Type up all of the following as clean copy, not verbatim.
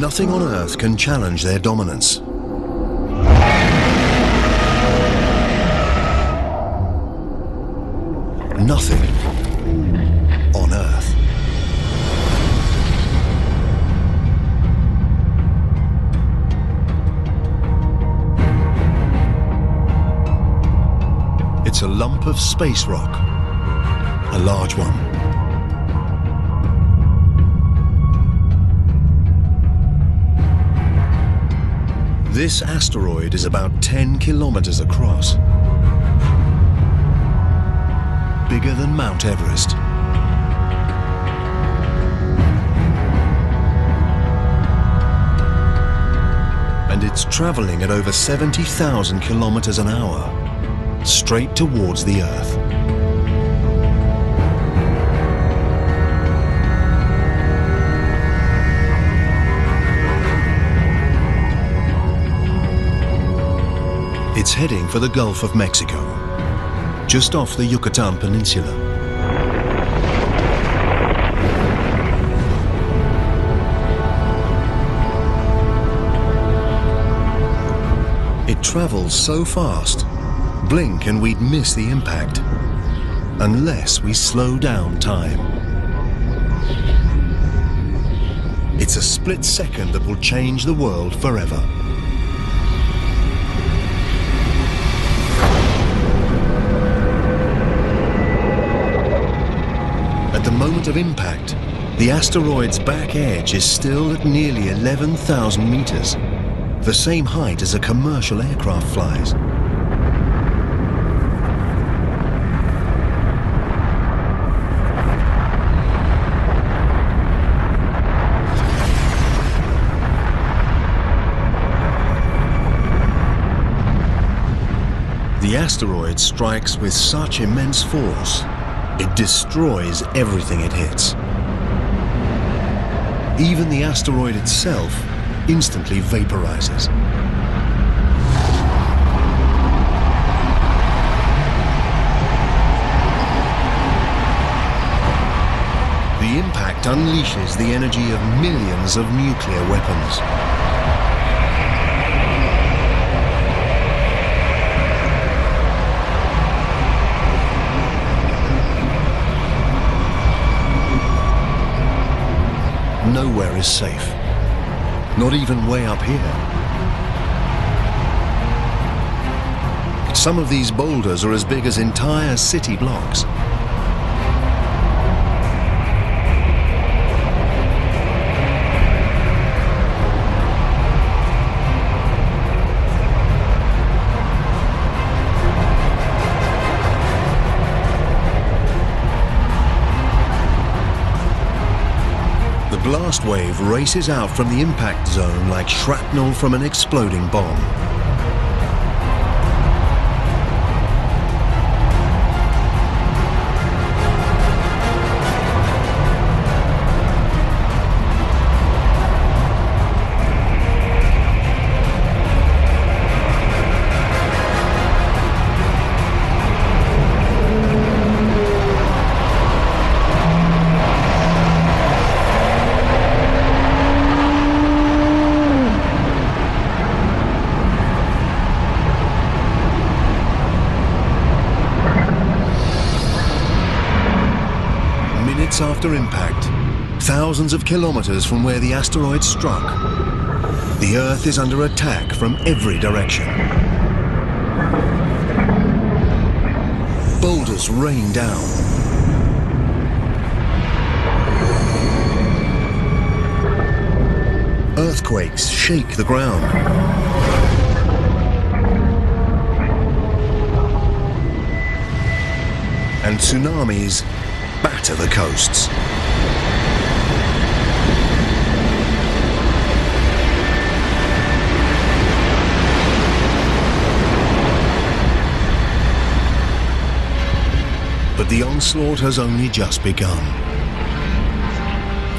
Nothing on Earth can challenge their dominance. Nothing on Earth. It's a lump of space rock, a large one. This asteroid is about 10 kilometers across. Bigger than Mount Everest. And it's traveling at over 70,000 kilometers an hour, straight towards the Earth. It's heading for the Gulf of Mexico, just off the Yucatan Peninsula. It travels so fast, blink and we'd miss the impact, unless we slow down time. It's a split second that will change the world forever. At the moment of impact, the asteroid's back edge is still at nearly 11,000 meters, the same height as a commercial aircraft flies. The asteroid strikes with such immense force, it destroys everything it hits. Even the asteroid itself instantly vaporizes. The impact unleashes the energy of millions of nuclear weapons. Nowhere is safe, not even way up here. Some of these boulders are as big as entire city blocks. The blast wave races out from the impact zone like shrapnel from an exploding bomb. After impact, thousands of kilometers from where the asteroid struck, the Earth is under attack from every direction. Boulders rain down. Earthquakes shake the ground. And tsunamis batter the coasts. But the onslaught has only just begun.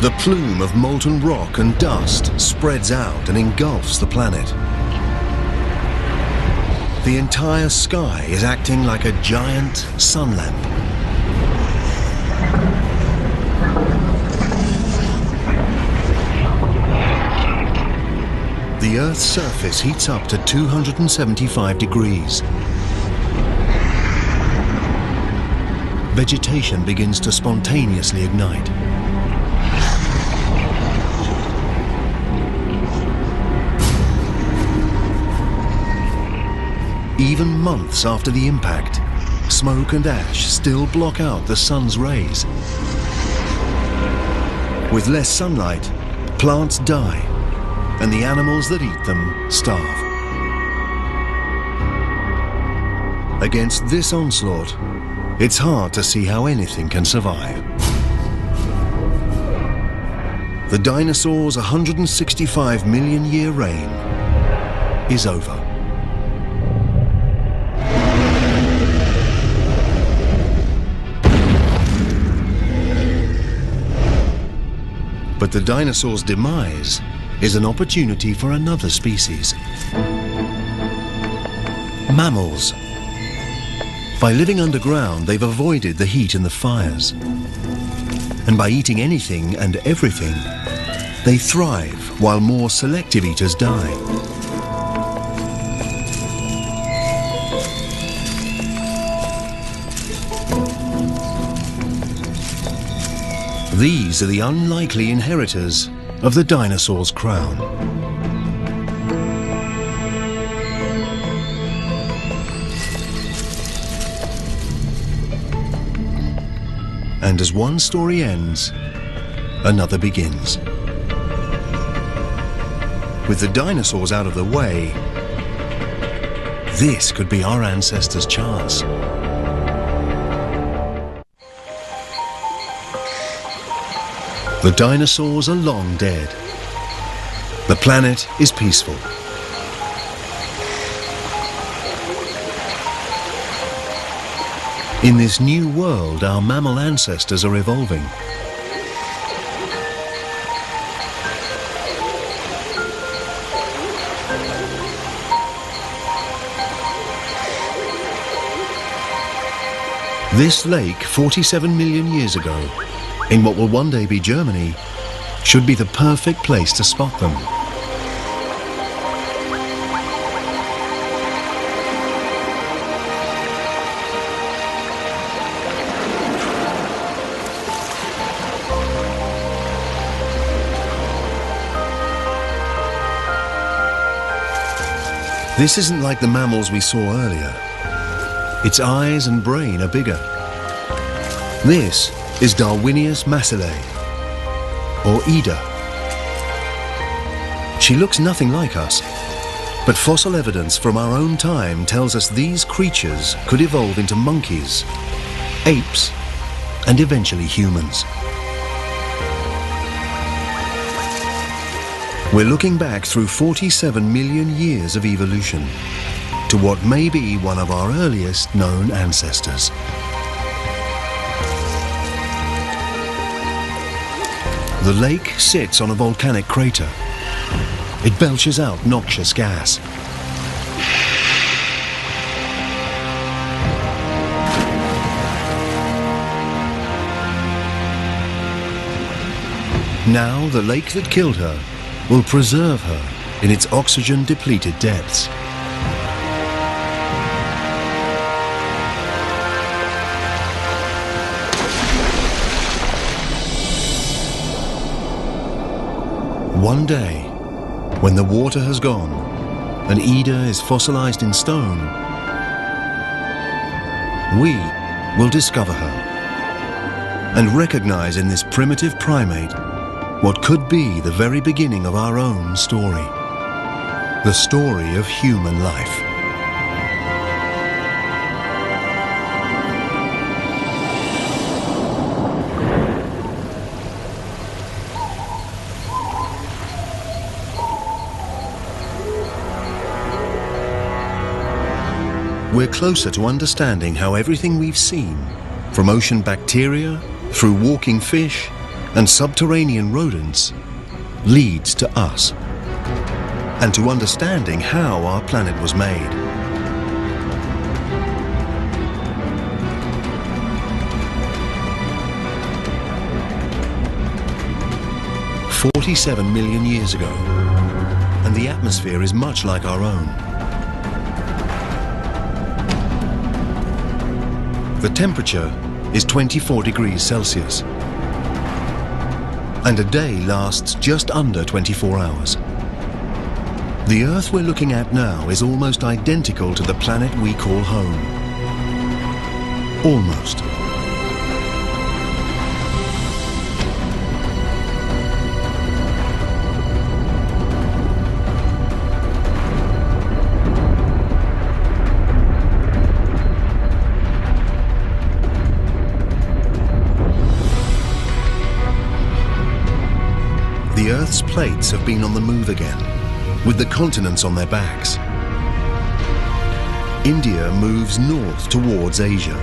The plume of molten rock and dust spreads out and engulfs the planet. The entire sky is acting like a giant sun lamp. the Earth's surface heats up to 275 degrees. Vegetation begins to spontaneously ignite. Even months after the impact, smoke and ash still block out the sun's rays. With less sunlight, plants die, and the animals that eat them starve. Against this onslaught, it's hard to see how anything can survive. The dinosaurs' 165 million year reign is over. But the dinosaurs' demise is an opportunity for another species. Mammals. By living underground, they've avoided the heat and the fires. And by eating anything and everything, they thrive while more selective eaters die. These are the unlikely inheritors of the dinosaur's crown. And as one story ends, another begins. With the dinosaurs out of the way, this could be our ancestors' chance. The dinosaurs are long dead. The planet is peaceful. In this new world, our mammal ancestors are evolving. This lake, 47 million years ago, in what will one day be Germany, should be the perfect place to spot them. This isn't like the mammals we saw earlier. Its eyes and brain are bigger. This is Darwinius massilae, or Ida. She looks nothing like us, but fossil evidence from our own time tells us these creatures could evolve into monkeys, apes, and eventually humans. We're looking back through 47 million years of evolution to what may be one of our earliest known ancestors. The lake sits on a volcanic crater. It belches out noxious gas. Now, the lake that killed her will preserve her in its oxygen-depleted depths. One day, when the water has gone and Ida is fossilized in stone, we will discover her and recognize in this primitive primate what could be the very beginning of our own story, the story of human life. We're closer to understanding how everything we've seen, from ocean bacteria, through walking fish, and subterranean rodents, leads to us, and to understanding how our planet was made. "47 million years ago, and the atmosphere is much like our own. The temperature is 24 degrees Celsius, and a day lasts just under 24 hours. The Earth we're looking at now is almost identical to the planet we call home. Almost. The Earth's plates have been on the move again, with the continents on their backs. India moves north towards Asia.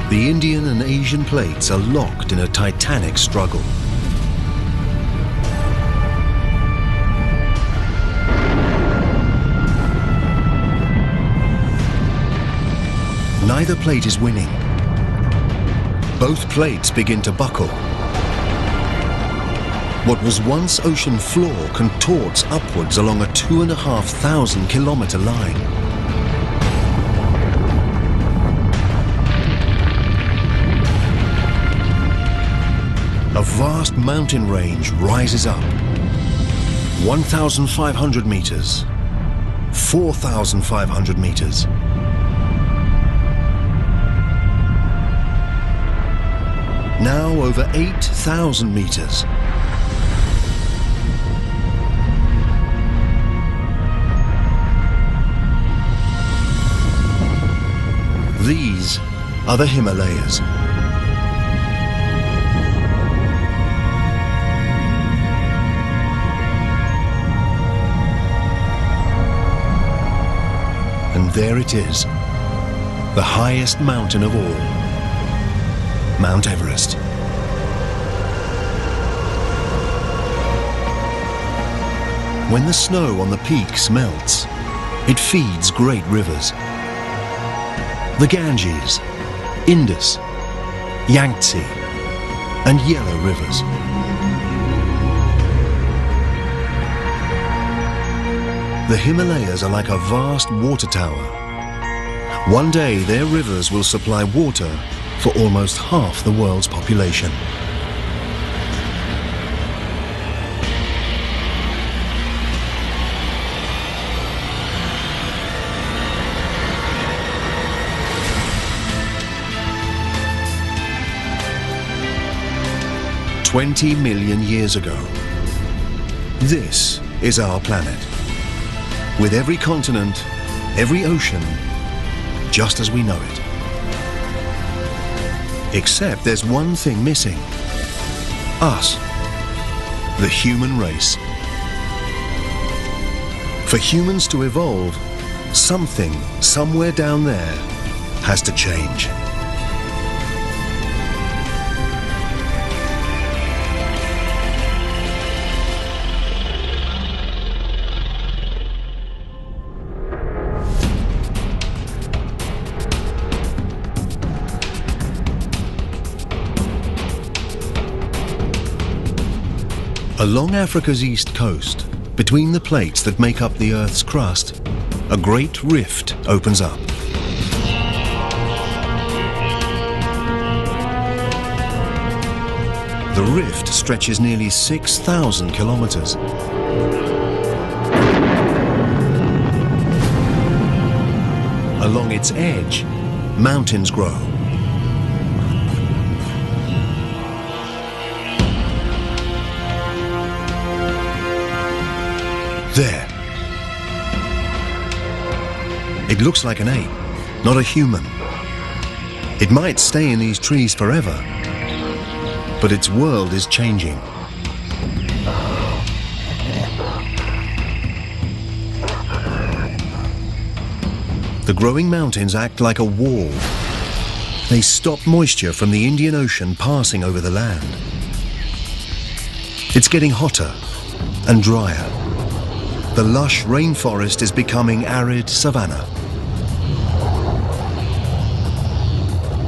The Indian and Asian plates are locked in a titanic struggle. Neither plate is winning. Both plates begin to buckle. What was once ocean floor contorts upwards along a 2,500 kilometer line. A vast mountain range rises up. 1,500 meters, 4,500 meters. Now over 8,000 meters. These are the Himalayas. And there it is, the highest mountain of all. Mount Everest. When the snow on the peaks melts, it feeds great rivers. The Ganges, Indus, Yangtze, and Yellow rivers. The Himalayas are like a vast water tower. One day their rivers will supply water for almost half the world's population. "20 million years ago, this is our planet, with every continent, every ocean, just as we know it. Except there's one thing missing. Us. The human race. For humans to evolve, something somewhere down there has to change. Along Africa's east coast, between the plates that make up the Earth's crust, a great rift opens up. The rift stretches nearly 6,000 kilometers. Along its edge, mountains grow. There. It looks like an ape, not a human. It might stay in these trees forever, but its world is changing. The growing mountains act like a wall. They stop moisture from the Indian Ocean passing over the land. It's getting hotter and drier. The lush rainforest is becoming arid savanna.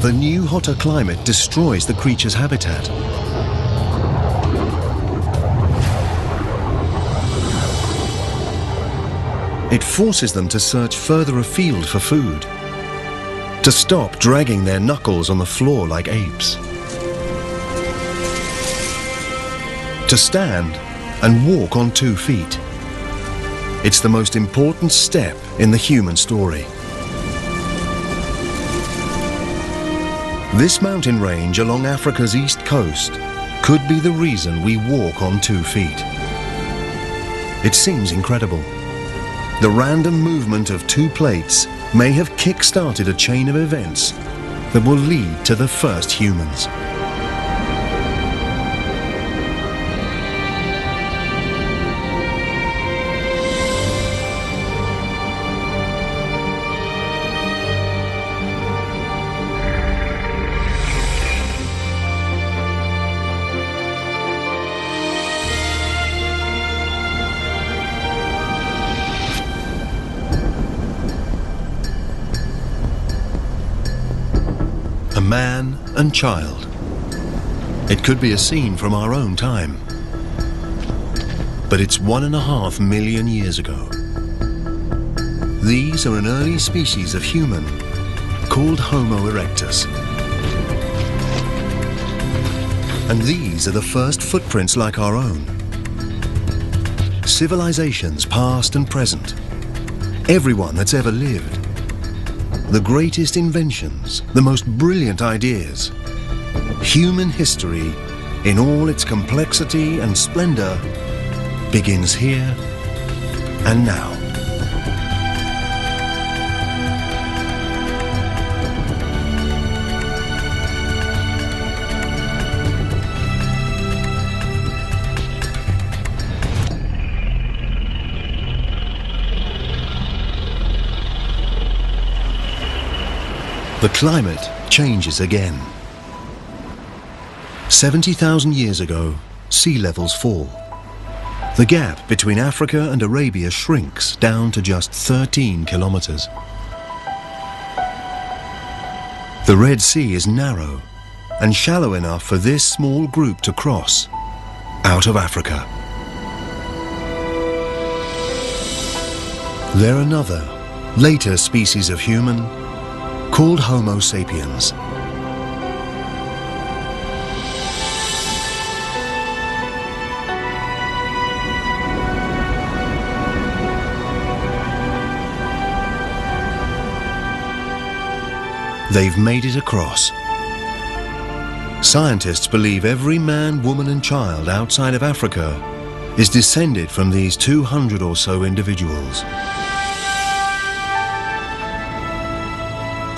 the new hotter climate destroys the creature's habitat. It forces them to search further afield for food, to stop dragging their knuckles on the floor like apes, to stand and walk on 2 feet. It's the most important step in the human story. This mountain range along Africa's east coast could be the reason we walk on 2 feet. It seems incredible. The random movement of 2 plates may have kick-started a chain of events that will lead to the first humans. A man and child. It could be a scene from our own time. But it's 1.5 million years ago. These are an early species of human called Homo erectus. And these are the first footprints like our own. Civilizations past and present. Everyone that's ever lived. The greatest inventions, the most brilliant ideas. Human history, in all its complexity and splendor, begins here and now. The climate changes again. 70,000 years ago, sea levels fall. The gap between Africa and Arabia shrinks down to just 13 kilometers. The Red Sea is narrow and shallow enough for this small group to cross out of Africa. They're another, later species of human called Homo sapiens. They've made it across. Scientists believe every man, woman and child outside of Africa is descended from these 200 or so individuals.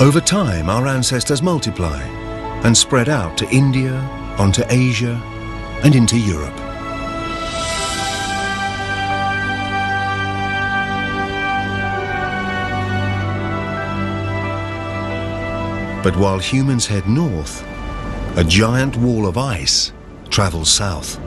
Over time, our ancestors multiply and spread out to India, onto Asia, and into Europe. But while humans head north, a giant wall of ice travels south.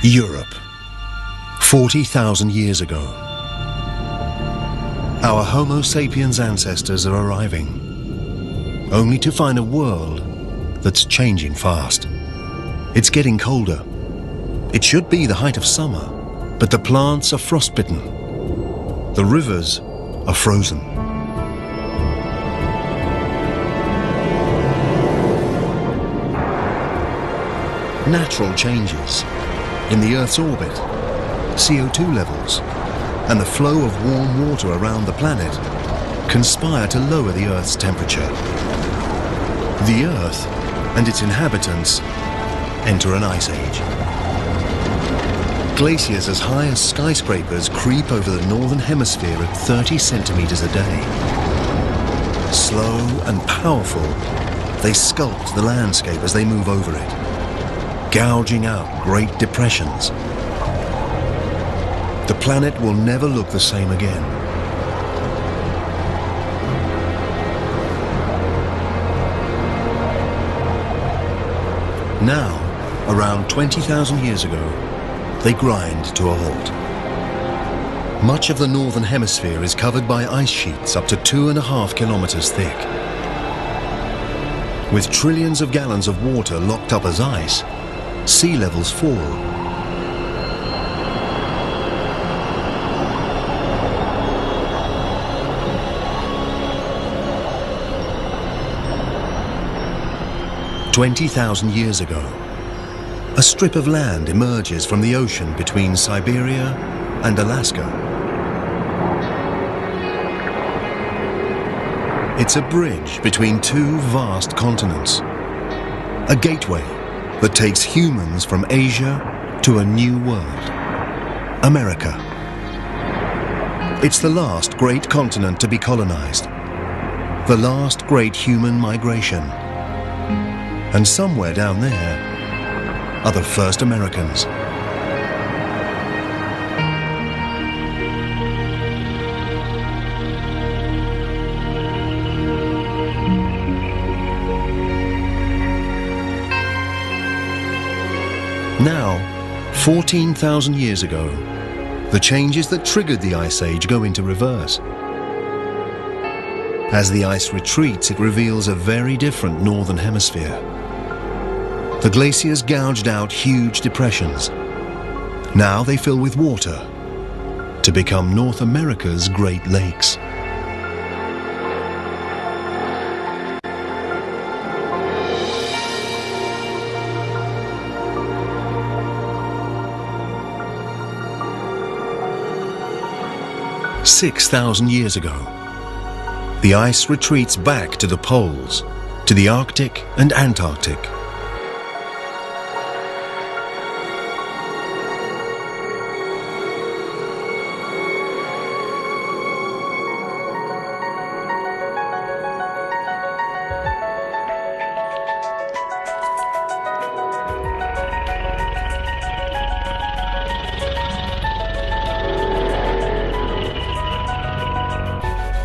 Europe, 40,000 years ago. Our Homo sapiens ancestors are arriving, only to find a world that's changing fast. It's getting colder. It should be the height of summer, but the plants are frostbitten. The rivers are frozen. Natural changes in the Earth's orbit, CO2 levels, and the flow of warm water around the planet conspire to lower the Earth's temperature. The Earth and its inhabitants enter an ice age. Glaciers as high as skyscrapers creep over the northern hemisphere at 30 centimeters a day. Slow and powerful, they sculpt the landscape as they move over it, gouging out great depressions. The planet will never look the same again. Now, around 20,000 years ago, they grind to a halt. Much of the northern hemisphere is covered by ice sheets up to 2.5 kilometers thick. With trillions of gallons of water locked up as ice, sea levels fall. "20,000 years ago, a strip of land emerges from the ocean between Siberia and Alaska. It's a bridge between two vast continents, a gateway that takes humans from Asia to a new world, America. It's the last great continent to be colonized, the last great human migration. And somewhere down there are the first Americans. Now, 14,000 years ago, the changes that triggered the Ice Age go into reverse. As the ice retreats, it reveals a very different northern hemisphere. The glaciers gouged out huge depressions. Now they fill with water to become North America's Great Lakes. "6,000 years ago, the ice retreats back to the poles, to the Arctic and Antarctic.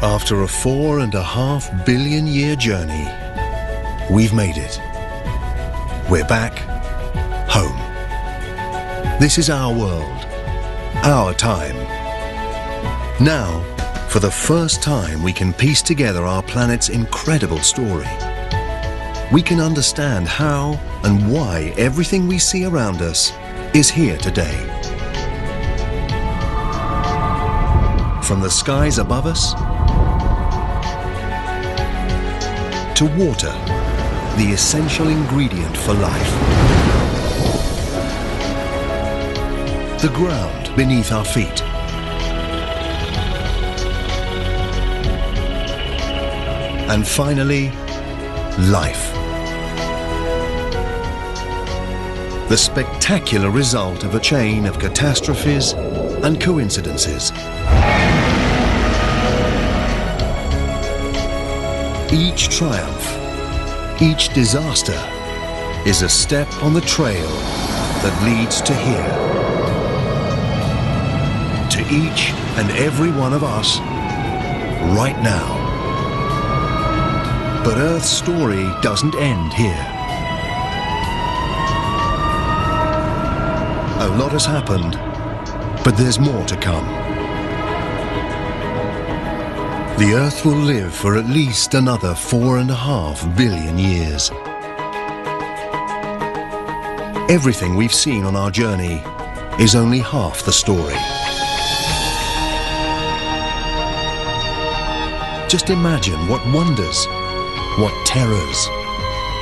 After a 4.5 billion year journey, we've made it. We're back home. This is our world, our time. Now, for the first time, we can piece together our planet's incredible story. We can understand how and why everything we see around us is here today. From the skies above us, to water, the essential ingredient for life. The ground beneath our feet. And finally, life. The spectacular result of a chain of catastrophes and coincidences. Each triumph, each disaster is a step on the trail that leads to here. To each and every one of us, right now. But Earth's story doesn't end here. A lot has happened, but there's more to come. The Earth will live for at least another 4.5 billion years. Everything we've seen on our journey is only half the story. Just imagine what wonders, what terrors,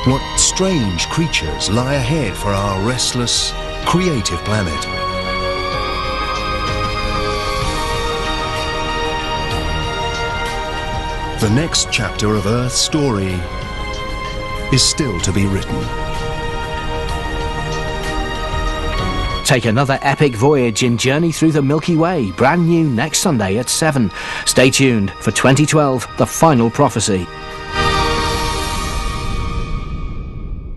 what strange creatures lie ahead for our restless, creative planet. The next chapter of Earth's story is still to be written. Take another epic voyage in Journey Through the Milky Way, brand new next Sunday at 7. Stay tuned for 2012, The Final Prophecy.